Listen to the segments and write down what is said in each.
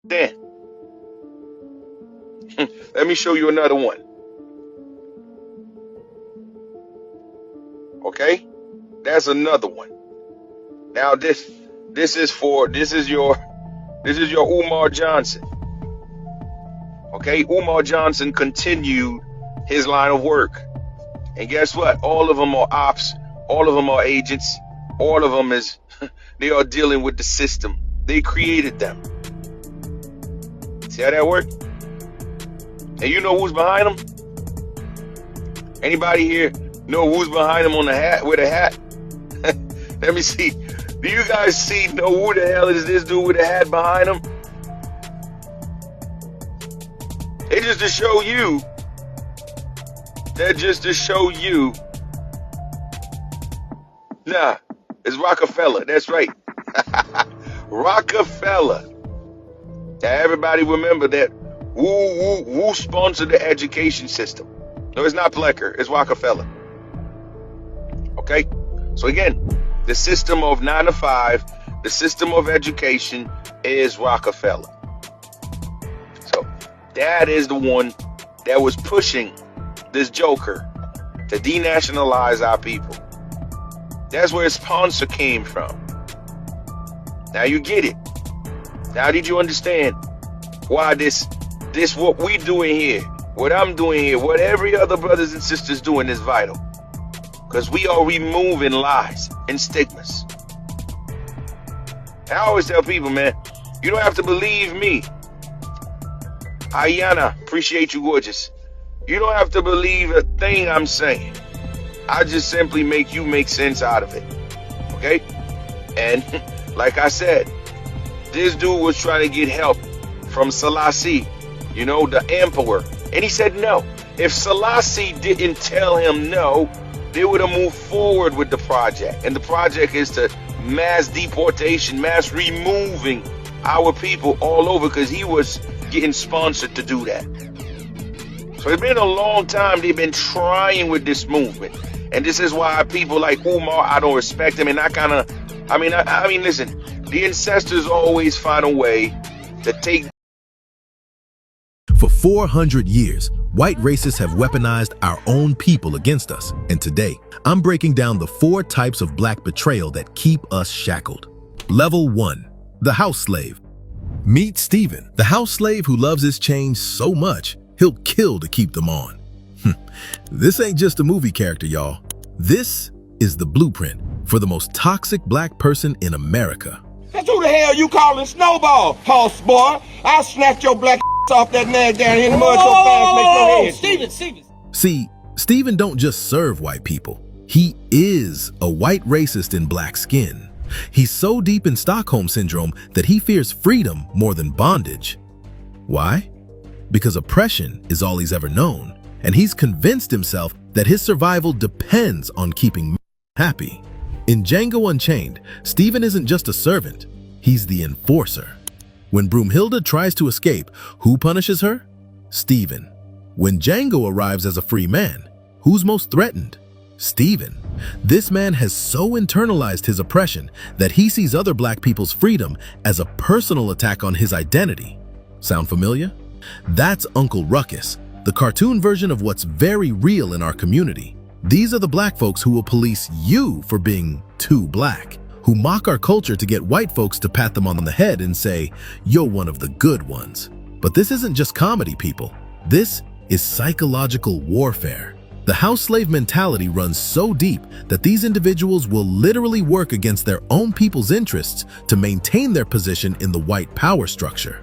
Then, let me show you another one. Okay? That's another one. Now this is your Umar Johnson. Okay? Umar Johnson continued his line of work. And guess what? All of them are ops, all of them are agents, all of them they are dealing with the system. They created them. See how that worked? And you know who's behind them? Anybody here know who's behind them on the hat with a hat? Let me see. Do you guys know who the hell is this dude with a hat behind him? It's just to show you. That's just to show you. Nah, it's Rockefeller. That's right. Rockefeller. Now everybody remember that who sponsored the education system? No, it's not Plecker, it's Rockefeller. Okay? So again, the system of 9 to 5, the system of education is Rockefeller. So that is the one that was pushing this joker to denationalize our people. That's where his sponsor came from. Now you get it. Now did you understand why this what we doing here, what I'm doing here, what every other brothers and sisters doing is vital? Because we are removing lies and stigmas. I always tell people, man, you don't have to believe me. Ayana, appreciate you, gorgeous. You don't have to believe a thing I'm saying. I just simply make you make sense out of it. Okay? And like I said, this dude was trying to get help from Selassie, the emperor. And he said no. If Selassie didn't tell him no, they would have moved forward with the project. And the project is to mass deportation, mass removing our people all over, because he was getting sponsored to do that. So it's been a long time they've been trying with this movement. And this is why people like Umar, I don't respect him. And I mean, listen, the ancestors always find a way to take. For 400 years, white racists have weaponized our own people against us. And today, I'm breaking down the 4 types of black betrayal that keep us shackled. Level 1, the house slave. Meet Stephen, the house slave who loves his chains so much, he'll kill to keep them on. This ain't just a movie character, y'all. This is the blueprint for the most toxic black person in America. That's who the hell you calling Snowball, hoss boy? I'll snatch your black off that nag down here in the mud so fast make your head. Steven. See, Stephen don't just serve white people. He is a white racist in black skin. He's so deep in Stockholm Syndrome that he fears freedom more than bondage. Why? Because oppression is all he's ever known, and he's convinced himself that his survival depends on keeping happy. In Django Unchained, Stephen isn't just a servant, he's the enforcer. When Broomhilda tries to escape, who punishes her? Stephen. When Django arrives as a free man, who's most threatened? Stephen. This man has so internalized his oppression that he sees other black people's freedom as a personal attack on his identity. Sound familiar? That's Uncle Ruckus, the cartoon version of what's very real in our community. These are the black folks who will police you for being too black, who mock our culture to get white folks to pat them on the head and say, "You're one of the good ones." But this isn't just comedy, people. This is psychological warfare. The house slave mentality runs so deep that these individuals will literally work against their own people's interests to maintain their position in the white power structure.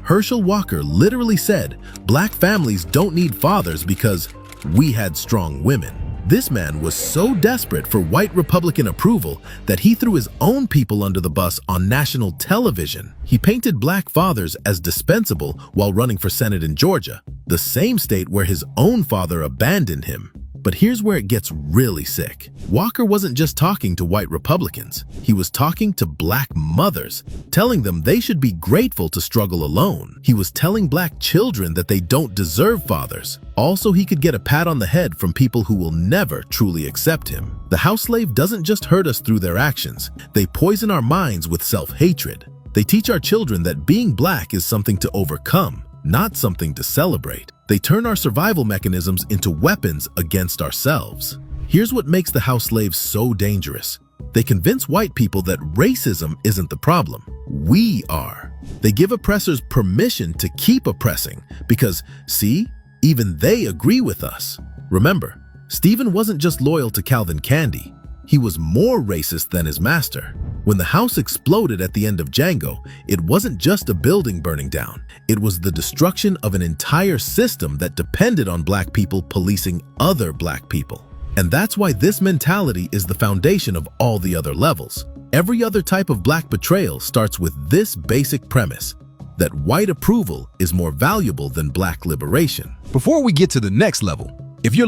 Herschel Walker literally said, "Black families don't need fathers because we had strong women." This man was so desperate for white Republican approval that he threw his own people under the bus on national television. He painted black fathers as dispensable while running for Senate in Georgia, the same state where his own father abandoned him. But here's where it gets really sick. Walker wasn't just talking to white Republicans. He was talking to black mothers, telling them they should be grateful to struggle alone. He was telling black children that they don't deserve fathers. Also, he could get a pat on the head from people who will never truly accept him. The house slave doesn't just hurt us through their actions. They poison our minds with self-hatred. They teach our children that being black is something to overcome, not something to celebrate. They turn our survival mechanisms into weapons against ourselves. Here's what makes the house slaves so dangerous. They convince white people that racism isn't the problem. We are. They give oppressors permission to keep oppressing because, see, even they agree with us. Remember, Stephen wasn't just loyal to Calvin Candy. He was more racist than his master. When the house exploded at the end of Django, it wasn't just a building burning down. It was the destruction of an entire system that depended on black people policing other black people. And that's why this mentality is the foundation of all the other levels. Every other type of black betrayal starts with this basic premise, that white approval is more valuable than black liberation. Before we get to the next level, if you're